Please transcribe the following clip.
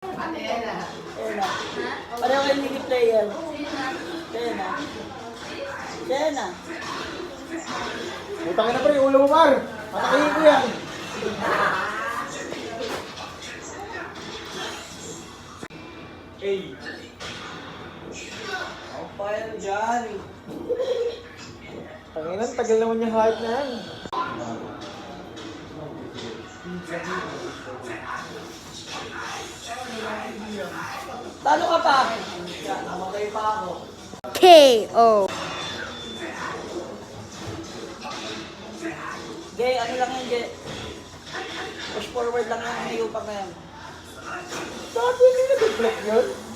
Ayan na. Pareho kayo hindi player. Ayan na. Ayan na. Putangin na pre, ulo mo par. Patakihin ko yan. Hey. Ako pa yan dyan. Tanginan, tagal naman yung hype na yan. Talo ka pa. Yan, namatay pa ako. KO. Gay, ano lang yan, Gay? Push forward lang yan, may upak na yan. Sabi nila, nag-block yun.